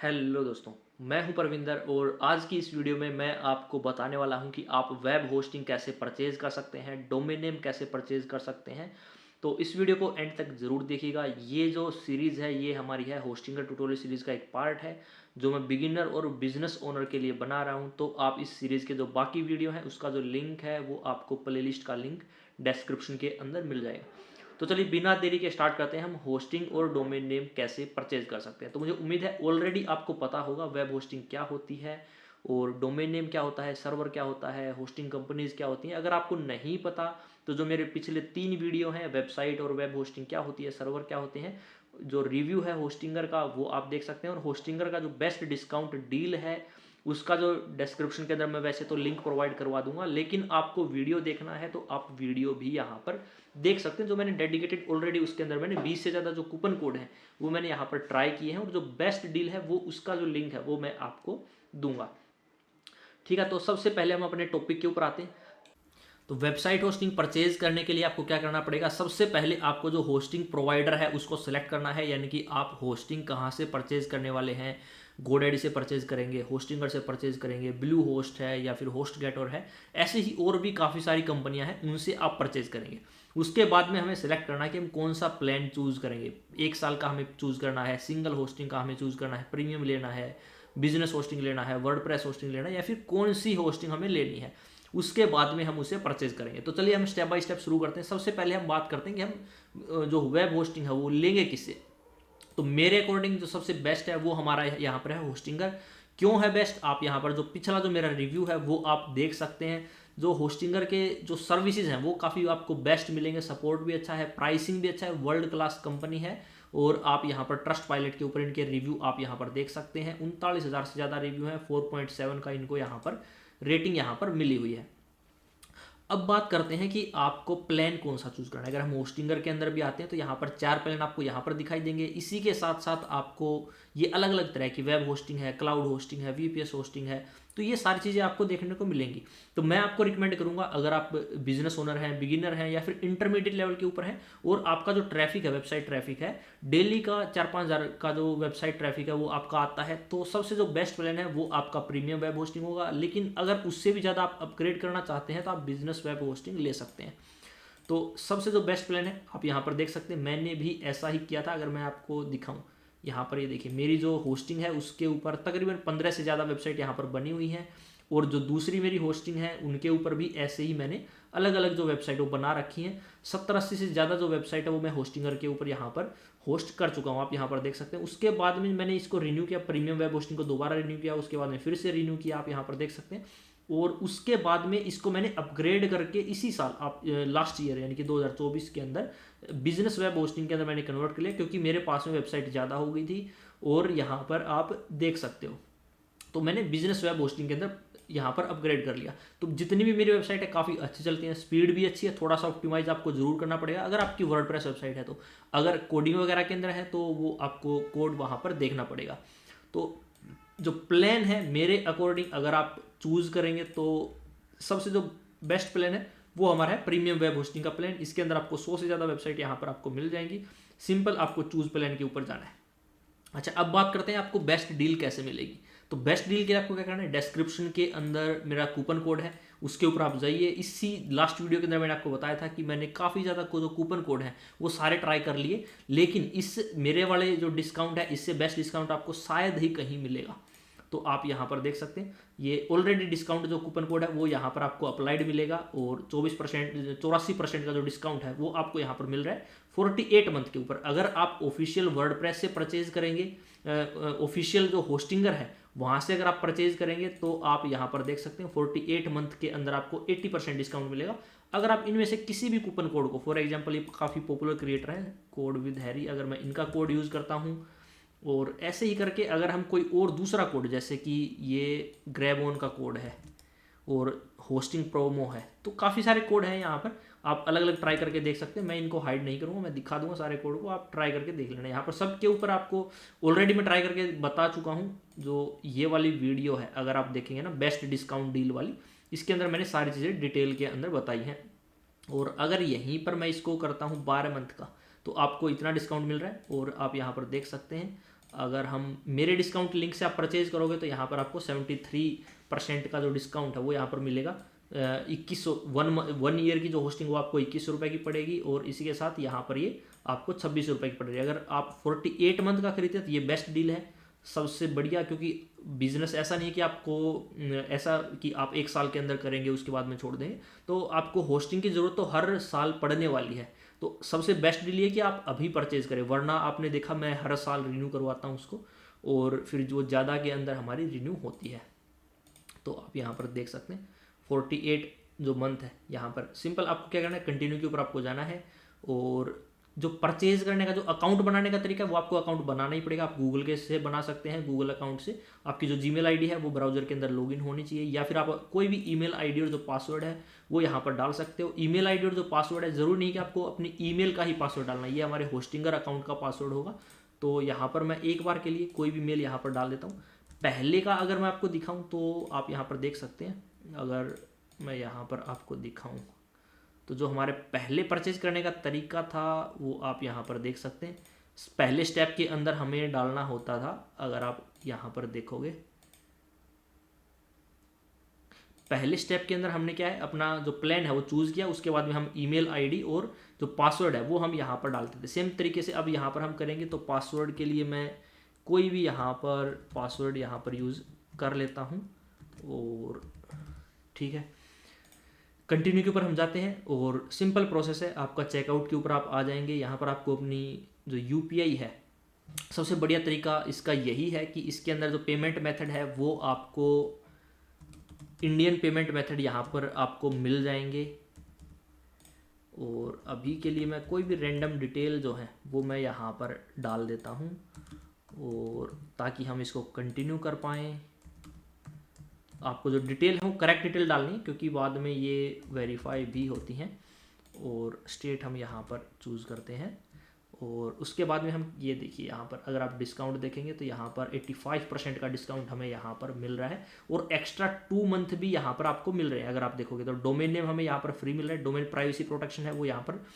Hello दोस्तों, मैं हूं परविंदर और आज की इस वीडियो में मैं आपको बताने वाला हूं कि आप वेब होस्टिंग कैसे परचेज कर सकते हैं, डोमेन नेम कैसे परचेज कर सकते हैं। तो इस वीडियो को एंड तक ज़रूर देखिएगा। ये जो सीरीज़ है ये हमारी है होस्टिंग का ट्यूटोरियल सीरीज़ का एक पार्ट है जो मैं बिगिनर और बिजनेस ओनर के लिए बना रहा हूँ। तो आप इस सीरीज़ के जो बाकी वीडियो हैं उसका जो लिंक है वो आपको प्लेलिस्ट का लिंक डिस्क्रिप्शन के अंदर मिल जाएगा। तो चलिए बिना देरी के स्टार्ट करते हैं हम होस्टिंग और डोमेन नेम कैसे परचेज कर सकते हैं। तो मुझे उम्मीद है ऑलरेडी आपको पता होगा वेब होस्टिंग क्या होती है और डोमेन नेम क्या होता है, सर्वर क्या होता है, होस्टिंग कंपनीज क्या होती हैं। अगर आपको नहीं पता तो जो मेरे पिछले 3 वीडियो हैं वेबसाइट और वेब होस्टिंग क्या होती है, सर्वर क्या होते हैं, जो रिव्यू है होस्टिंगर का वो आप देख सकते हैं। और होस्टिंगर का जो बेस्ट डिस्काउंट डील है उसका जो डिस्क्रिप्शन के अंदर मैं वैसे तो लिंक प्रोवाइड करवा दूंगा, लेकिन आपको वीडियो देखना है तो आप वीडियो भी यहाँ पर देख सकते हैं। जो मैंने डेडिकेटेड ऑलरेडी उसके अंदर मैंने 20 से ज़्यादा जो कूपन कोड है वो मैंने यहाँ पर ट्राई किए हैं और जो बेस्ट डील है वो उसका जो लिंक है वो मैं आपको दूंगा। ठीक है, तो सबसे पहले हम अपने टॉपिक के ऊपर आते हैं। तो वेबसाइट होस्टिंग परचेज करने के लिए आपको क्या करना पड़ेगा, सबसे पहले आपको जो होस्टिंग प्रोवाइडर है उसको सिलेक्ट करना है, यानी कि आप होस्टिंग कहाँ से परचेज करने वाले हैं। गोडैडी से परचेज करेंगे, होस्टिंगर से परचेज करेंगे, ब्लू होस्ट है या फिर होस्ट गेटर है, ऐसे ही और भी काफ़ी सारी कंपनियां हैं उनसे आप परचेज करेंगे। उसके बाद में हमें सेलेक्ट करना है कि हम कौन सा प्लान चूज़ करेंगे। 1 साल का हमें चूज़ करना है, सिंगल होस्टिंग का हमें चूज़ करना है, प्रीमियम लेना है, बिजनेस होस्टिंग लेना है, वर्डप्रेस होस्टिंग लेना है, या फिर कौन सी होस्टिंग हमें लेनी है। उसके बाद में हम उसे परचेज करेंगे। तो चलिए हम स्टेप बाय स्टेप शुरू करते हैं। सबसे पहले हम बात करते हैं कि हम जो वेब होस्टिंग है वो लेंगे किससे। तो मेरे अकॉर्डिंग जो सबसे बेस्ट है वो हमारा यहाँ पर है होस्टिंगर। क्यों है बेस्ट, आप यहाँ पर जो पिछला जो मेरा रिव्यू है वो आप देख सकते हैं। जो होस्टिंगर के जो सर्विसेज हैं वो काफ़ी आपको बेस्ट मिलेंगे, सपोर्ट भी अच्छा है, प्राइसिंग भी अच्छा है, वर्ल्ड क्लास कंपनी है। और आप यहाँ पर ट्रस्ट पायलट के ऊपर इनके रिव्यू आप यहाँ पर देख सकते हैं। 39,000 से ज़्यादा रिव्यू हैं, 4.7 का इनको यहाँ पर रेटिंग यहाँ पर मिली हुई है। अब बात करते हैं कि आपको प्लान कौन सा चूज करना है। अगर हम होस्टिंगर के अंदर भी आते हैं तो यहाँ पर 4 प्लान आपको यहाँ पर दिखाई देंगे। इसी के साथ साथ आपको ये अलग अलग तरह की वेब होस्टिंग है, क्लाउड होस्टिंग है, वीपीएस होस्टिंग है, तो ये सारी चीज़ें आपको देखने को मिलेंगी। तो मैं आपको रिकमेंड करूंगा, अगर आप बिजनेस ओनर हैं, बिगिनर हैं या फिर इंटरमीडिएट लेवल के ऊपर हैं और आपका जो ट्रैफिक है, वेबसाइट ट्रैफिक है, डेली का 4-5 हज़ार का जो वेबसाइट ट्रैफिक है वो आपका आता है, तो सबसे जो बेस्ट प्लान है वो आपका प्रीमियम वेब होस्टिंग होगा। लेकिन अगर उससे भी ज़्यादा आप अपग्रेड करना चाहते हैं तो आप बिजनेस वेब होस्टिंग ले सकते हैं। तो सबसे जो बेस्ट प्लान है आप यहाँ पर देख सकते हैं, मैंने भी ऐसा ही किया था। अगर मैं आपको दिखाऊं, यहाँ पर ये देखिए मेरी जो होस्टिंग है उसके ऊपर तकरीबन 15 से ज़्यादा वेबसाइट यहाँ पर बनी हुई हैं। और जो दूसरी मेरी होस्टिंग है उनके ऊपर भी ऐसे ही मैंने अलग अलग जो वेबसाइट वो बना रखी हैं। 70-80 से ज़्यादा जो वेबसाइट है वो मैं होस्टिंगर के ऊपर यहाँ पर होस्ट कर चुका हूँ, आप यहाँ पर देख सकते हैं। उसके बाद में मैंने इसको रिन्यू किया, प्रीमियम वेब होस्टिंग को दोबारा रिन्यू किया, उसके बाद में फिर से रिन्यू किया, आप यहाँ पर देख सकते हैं। और उसके बाद में इसको मैंने अपग्रेड करके इसी साल आप लास्ट ईयर यानी कि 2024 के अंदर बिजनेस वेब होस्टिंग के अंदर मैंने कन्वर्ट कर लिया, क्योंकि मेरे पास में वेबसाइट ज़्यादा हो गई थी। और यहाँ पर आप देख सकते हो, तो मैंने बिजनेस वेब होस्टिंग के अंदर यहाँ पर अपग्रेड कर लिया। तो जितनी भी मेरी वेबसाइट है काफ़ी अच्छी चलती हैं, स्पीड भी अच्छी है। थोड़ा सा ऑप्टिमाइज आपको जरूर करना पड़ेगा अगर आपकी वर्डप्रेस वेबसाइट है तो। अगर कोडिंग वगैरह के अंदर है तो वो आपको कोड वहाँ पर देखना पड़ेगा। तो जो प्लान है मेरे अकॉर्डिंग अगर आप चूज़ करेंगे तो सबसे जो बेस्ट प्लान है वो हमारा है प्रीमियम वेब होस्टिंग का प्लान। इसके अंदर आपको 100 से ज़्यादा वेबसाइट यहाँ पर आपको मिल जाएंगी। सिंपल आपको चूज प्लान के ऊपर जाना है। अच्छा, अब बात करते हैं आपको बेस्ट डील कैसे मिलेगी। तो बेस्ट डील के लिए आपको क्या करना है, डिस्क्रिप्शन के अंदर मेरा कूपन कोड है, उसके ऊपर आप जाइए। इसी लास्ट वीडियो के अंदर मैंने आपको बताया था कि मैंने काफ़ी ज़्यादा जो कूपन कोड है वो सारे ट्राई कर लिए, लेकिन इस मेरे वाले जो डिस्काउंट है इससे बेस्ट डिस्काउंट आपको शायद ही कहीं मिलेगा। तो आप यहाँ पर देख सकते हैं ये ऑलरेडी डिस्काउंट जो कूपन कोड है वो यहाँ पर आपको अप्लाइड मिलेगा। और 84% का जो डिस्काउंट है वो आपको यहाँ पर मिल रहा है 48 मंथ के ऊपर। अगर आप ऑफिशियल वर्डप्रेस से परचेज करेंगे, ऑफिशियल जो होस्टिंगर है वहाँ से अगर आप परचेज करेंगे तो आप यहाँ पर देख सकते हैं 48 मंथ के अंदर आपको 80% डिस्काउंट मिलेगा। अगर आप इनमें से किसी भी कूपन कोड को, फॉर एग्जाम्पल ये काफ़ी पॉपुलर क्रिएटर है कोड विद हैरी, अगर मैं इनका कोड यूज़ करता हूँ और ऐसे ही करके अगर हम कोई और दूसरा कोड, जैसे कि ये ग्रैब ऑन का कोड है और होस्टिंग प्रोमो है, तो काफ़ी सारे कोड हैं यहाँ पर, आप अलग अलग ट्राई करके देख सकते हैं। मैं इनको हाइड नहीं करूँगा, मैं दिखा दूंगा सारे कोड को, आप ट्राई करके देख लेना। यहाँ पर सबके ऊपर आपको ऑलरेडी मैं ट्राई करके बता चुका हूँ। जो ये वाली वीडियो है अगर आप देखेंगे ना बेस्ट डिस्काउंट डील वाली, इसके अंदर मैंने सारी चीज़ें डिटेल के अंदर बताई हैं। और अगर यहीं पर मैं इसको करता हूँ 12 मंथ का तो आपको इतना डिस्काउंट मिल रहा है और आप यहाँ पर देख सकते हैं। अगर हम मेरे डिस्काउंट लिंक से आप परचेज करोगे तो यहाँ पर आपको 73% का जो डिस्काउंट है वो यहाँ पर मिलेगा। 2100 वन ईयर की जो होस्टिंग वो आपको 2100 रुपये की पड़ेगी, और इसी के साथ यहाँ पर ये आपको 2600 रुपये की पड़ेगी। अगर आप 48 मंथ का खरीदते तो ये बेस्ट डील है, सबसे बढ़िया, क्योंकि बिजनेस ऐसा नहीं है कि आपको ऐसा कि आप 1 साल के अंदर करेंगे उसके बाद में छोड़ देंगे, तो आपको होस्टिंग की ज़रूरत तो हर साल पड़ने वाली है। तो सबसे बेस्ट डील ये कि आप अभी परचेज करें, वरना आपने देखा मैं हर साल रिन्यू करवाता हूँ उसको, और फिर जो ज़्यादा के अंदर हमारी रिन्यू होती है। तो आप यहाँ पर देख सकते हैं 48 जो मंथ है, यहाँ पर सिंपल आपको क्या करना है, कंटिन्यू के ऊपर आपको जाना है, और जो परचेज करने का जो अकाउंट बनाने का तरीका है वो आपको अकाउंट बनाना ही पड़ेगा। आप गूगल के से बना सकते हैं, गूगल अकाउंट से आपकी जो जीमेल आईडी है वो ब्राउजर के अंदर लॉगिन होनी चाहिए, या फिर आप कोई भी ईमेल आईडी और जो पासवर्ड है वो यहाँ पर डाल सकते हो। ईमेल आईडी और जो पासवर्ड है, ज़रूरी नहीं कि आपको अपनी ईमेल का ही पासवर्ड डालना है, ये हमारे होस्टिंगर अकाउंट का पासवर्ड होगा। तो यहाँ पर मैं एक बार के लिए कोई भी मेल यहाँ पर डाल देता हूँ। पहले का अगर मैं आपको दिखाऊँ तो आप यहाँ पर देख सकते हैं, अगर मैं यहाँ पर आपको दिखाऊँ तो जो हमारे पहले परचेज करने का तरीका था वो आप यहाँ पर देख सकते हैं। पहले स्टेप के अंदर हमें डालना होता था, अगर आप यहाँ पर देखोगे पहले स्टेप के अंदर हमने क्या है, अपना जो प्लान है वो चूज़ किया, उसके बाद में हम ईमेल आईडी और जो पासवर्ड है वो हम यहाँ पर डालते थे। सेम तरीके से अब यहाँ पर हम करेंगे, तो पासवर्ड के लिए मैं कोई भी यहाँ पर पासवर्ड यहाँ पर यूज़ कर लेता हूँ, और ठीक है, कंटिन्यू के ऊपर हम जाते हैं, और सिंपल प्रोसेस है। आपका चेकआउट के ऊपर आप आ जाएंगे, यहाँ पर आपको अपनी जो यूपीआई है, सबसे बढ़िया तरीका इसका यही है कि इसके अंदर जो पेमेंट मेथड है वो आपको इंडियन पेमेंट मेथड यहाँ पर आपको मिल जाएंगे। और अभी के लिए मैं कोई भी रैंडम डिटेल जो है वो मैं यहाँ पर डाल देता हूँ, और ताकि हम इसको कंटिन्यू कर पाएँ। आपको जो डिटेल है वो करेक्ट डिटेल डालनी है, क्योंकि बाद में ये वेरीफाई भी होती हैं। और स्टेट हम यहाँ पर चूज़ करते हैं, और उसके बाद में हम ये देखिए यहाँ पर अगर आप डिस्काउंट देखेंगे तो यहाँ पर 85% का डिस्काउंट हमें यहाँ पर मिल रहा है, और एक्स्ट्रा 2 मंथ भी यहाँ पर आपको मिल रहे हैं। अगर आप देखोगे तो डोमेन नेम हमें यहाँ पर फ्री मिल रहा है, डोमेन प्राइवेसी प्रोटेक्शन है वो यहाँ पर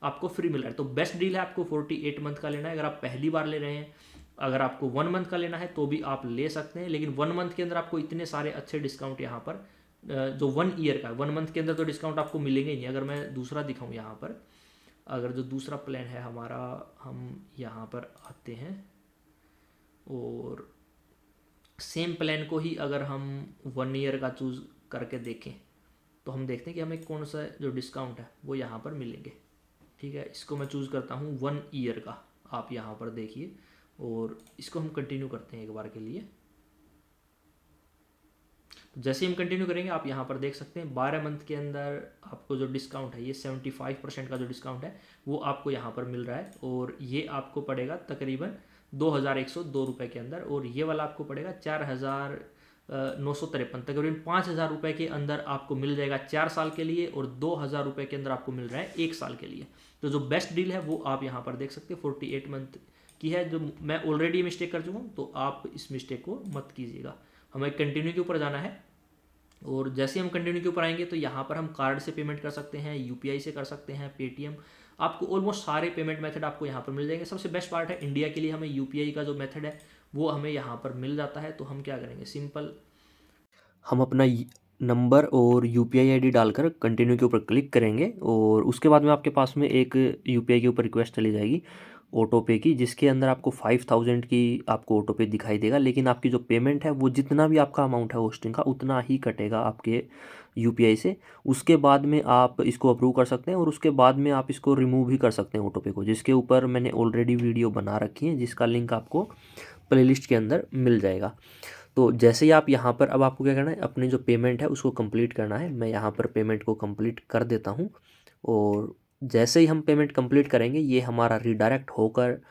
आपको फ्री मिल रहा है। तो बेस्ट डील है, आपको 48 मंथ का लेना है अगर आप पहली बार ले रहे हैं। अगर आपको 1 मंथ का लेना है तो भी आप ले सकते हैं, लेकिन 1 मंथ के अंदर आपको इतने सारे अच्छे डिस्काउंट यहाँ पर जो 1 ईयर का 1 मंथ के अंदर तो डिस्काउंट आपको मिलेंगे ही नहीं। अगर मैं दूसरा दिखाऊँ यहाँ पर, अगर जो दूसरा प्लान है हमारा, हम यहाँ पर आते हैं, और सेम प्लान को ही अगर हम 1 ईयर का चूज़ करके देखें तो हम देखते हैं कि हमें कौन सा जो डिस्काउंट है वो यहाँ पर मिलेंगे। ठीक है, इसको मैं चूज़ करता हूँ 1 ईयर का, आप यहाँ पर देखिए, और इसको हम कंटिन्यू करते हैं एक बार के लिए। तो जैसे हम कंटिन्यू करेंगे आप यहाँ पर देख सकते हैं 12 मंथ के अंदर आपको जो डिस्काउंट है, ये 75% का जो डिस्काउंट है वो आपको यहाँ पर मिल रहा है, और ये आपको पड़ेगा तकरीबन 2102 रुपये के अंदर, और ये वाला आपको पड़ेगा 4953, तकरीबन 5000 रुपये के अंदर आपको मिल जाएगा 4 साल के लिए, और 2000 रुपये के अंदर आपको मिल रहा है 1 साल के लिए। तो जो बेस्ट डील है वो आप यहाँ पर देख सकते हैं 48 मंथ की है, जो मैं ऑलरेडी मिस्टेक कर चुका हूँ, तो आप इस मिस्टेक को मत कीजिएगा। हमें कंटिन्यू के ऊपर जाना है, और जैसे हम कंटिन्यू के ऊपर आएंगे तो यहाँ पर हम कार्ड से पेमेंट कर सकते हैं, यूपीआई से कर सकते हैं, पेटीएम, आपको ऑलमोस्ट सारे पेमेंट मेथड आपको यहाँ पर मिल जाएंगे। सबसे बेस्ट पार्ट है इंडिया के लिए हमें यूपीआई का जो मेथड है वो हमें यहाँ पर मिल जाता है। तो हम क्या करेंगे, सिंपल हम अपना नंबर और यूपीआई आईडी डालकर कंटिन्यू के ऊपर क्लिक करेंगे, और उसके बाद में आपके पास में एक यूपीआई के ऊपर रिक्वेस्ट चली जाएगी ऑटो पे की, जिसके अंदर आपको 5000 की आपको ऑटो पे दिखाई देगा, लेकिन आपकी जो पेमेंट है वो जितना भी आपका अमाउंट है होस्टिंग का उतना ही कटेगा आपके यूपीआई से। उसके बाद में आप इसको अप्रूव कर सकते हैं, और उसके बाद में आप इसको रिमूव भी कर सकते हैं ऑटो पे को, जिसके ऊपर मैंने ऑलरेडी वीडियो बना रखी है, जिसका लिंक आपको प्लेलिस्ट के अंदर मिल जाएगा। तो जैसे ही आप यहाँ पर, अब आपको क्या करना है, अपनी जो पेमेंट है उसको कंप्लीट करना है। मैं यहाँ पर पेमेंट को कंप्लीट कर देता हूँ, और जैसे ही हम पेमेंट कंप्लीट करेंगे ये हमारा रिडायरेक्ट होकर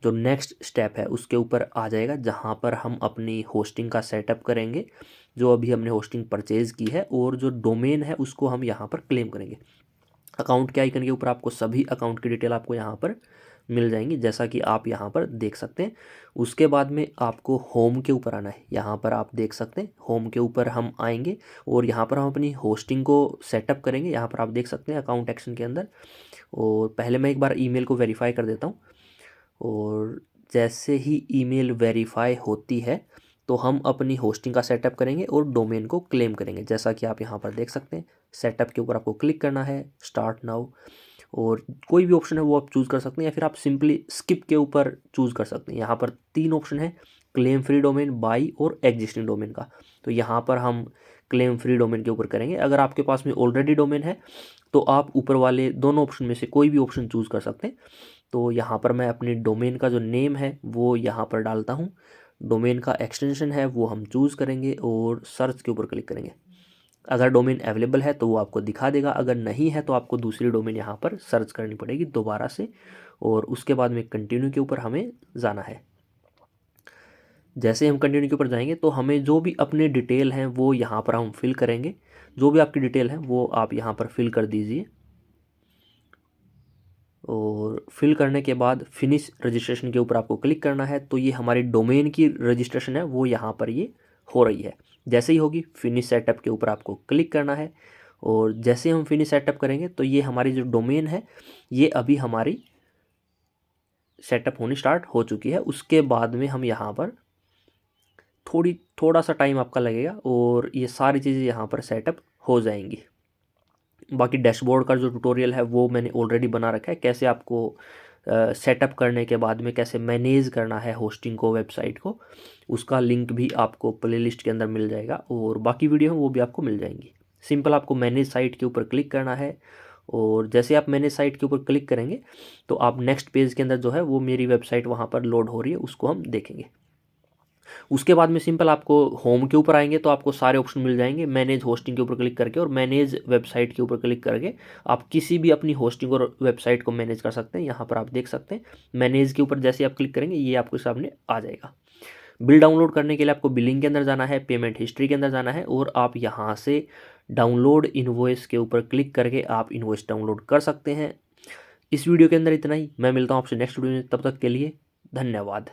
जो नेक्स्ट स्टेप है उसके ऊपर आ जाएगा, जहाँ पर हम अपनी होस्टिंग का सेटअप करेंगे, जो अभी हमने होस्टिंग परचेज़ की है, और जो डोमेन है उसको हम यहाँ पर क्लेम करेंगे। अकाउंट के आइकन के ऊपर आपको सभी अकाउंट की डिटेल आपको यहाँ पर मिल जाएंगी, जैसा कि आप यहाँ पर देख सकते हैं। उसके बाद में आपको होम के ऊपर आना है, यहाँ पर आप देख सकते हैं होम के ऊपर हम आएंगे, और यहाँ पर हम अपनी होस्टिंग को सेटअप करेंगे। यहाँ पर आप देख सकते हैं अकाउंट एक्शन के अंदर, और पहले मैं एक बार ईमेल को वेरीफाई कर देता हूँ, और जैसे ही ईमेल वेरीफाई होती है तो हम अपनी होस्टिंग का सेटअप करेंगे और डोमेन को क्लेम करेंगे। जैसा कि आप यहाँ पर देख सकते हैं, सेटअप के ऊपर आपको क्लिक करना है, स्टार्ट नाउ, और कोई भी ऑप्शन है वो आप चूज़ कर सकते हैं या फिर आप सिंपली स्किप के ऊपर चूज़ कर सकते हैं। यहाँ पर 3 ऑप्शन है, क्लेम फ्री डोमेन, बाई और एग्जिस्टिंग डोमेन का। तो यहाँ पर हम क्लेम फ्री डोमेन के ऊपर करेंगे। अगर आपके पास में ऑलरेडी डोमेन है तो आप ऊपर वाले दोनों ऑप्शन में से कोई भी ऑप्शन चूज़ कर सकते हैं। तो यहाँ पर मैं अपनी डोमेन का जो नेम है वो यहाँ पर डालता हूँ, डोमेन का एक्सटेंशन है वो हम चूज़ करेंगे और सर्च के ऊपर क्लिक करेंगे। अगर डोमेन अवेलेबल है तो वो आपको दिखा देगा, अगर नहीं है तो आपको दूसरी डोमेन यहाँ पर सर्च करनी पड़ेगी दोबारा से, और उसके बाद में कंटिन्यू के ऊपर हमें जाना है। जैसे हम कंटिन्यू के ऊपर जाएंगे तो हमें जो भी अपने डिटेल हैं वो यहाँ पर हम फिल करेंगे। जो भी आपकी डिटेल है वो आप यहाँ पर फिल कर दीजिए, और फिल करने के बाद फिनिश रजिस्ट्रेशन के ऊपर आपको क्लिक करना है। तो ये हमारी डोमेन की रजिस्ट्रेशन है वो यहाँ पर ये हो रही है। जैसे ही होगी फिनिश सेटअप के ऊपर आपको क्लिक करना है, और जैसे हम फिनिश सेटअप करेंगे तो ये हमारी जो डोमेन है ये अभी हमारी सेटअप होनी स्टार्ट हो चुकी है। उसके बाद में हम यहाँ पर थोड़ा सा टाइम आपका लगेगा और ये सारी चीज़ें यहाँ पर सेटअप हो जाएंगी। बाकी डैशबोर्ड का जो ट्यूटोरियल है वो मैंने ऑलरेडी बना रखा है, कैसे आपको सेटअप करने के बाद में कैसे मैनेज करना है होस्टिंग को, वेबसाइट को। उसका लिंक भी आपको प्लेलिस्ट के अंदर मिल जाएगा, और बाकी वीडियो वो भी आपको मिल जाएंगी। सिंपल आपको मैनेज साइट के ऊपर क्लिक करना है, और जैसे आप मैनेज साइट के ऊपर क्लिक करेंगे तो आप नेक्स्ट पेज के अंदर जो है वो मेरी वेबसाइट वहाँ पर लोड हो रही है उसको हम देखेंगे। उसके बाद में सिंपल आपको होम के ऊपर आएंगे तो आपको सारे ऑप्शन मिल जाएंगे। मैनेज होस्टिंग के ऊपर क्लिक करके और मैनेज वेबसाइट के ऊपर क्लिक करके आप किसी भी अपनी होस्टिंग और वेबसाइट को मैनेज कर सकते हैं। यहाँ पर आप देख सकते हैं मैनेज के ऊपर जैसे आप क्लिक करेंगे ये आपके सामने आ जाएगा। बिल डाउनलोड करने के लिए आपको बिलिंग के अंदर जाना है, पेमेंट हिस्ट्री के अंदर जाना है, और आप यहाँ से डाउनलोड इनवॉइस के ऊपर क्लिक करके आप इनवॉइस डाउनलोड कर सकते हैं। इस वीडियो के अंदर इतना ही। मैं मिलता हूँ आपसे नेक्स्ट वीडियो में, तब तक के लिए धन्यवाद।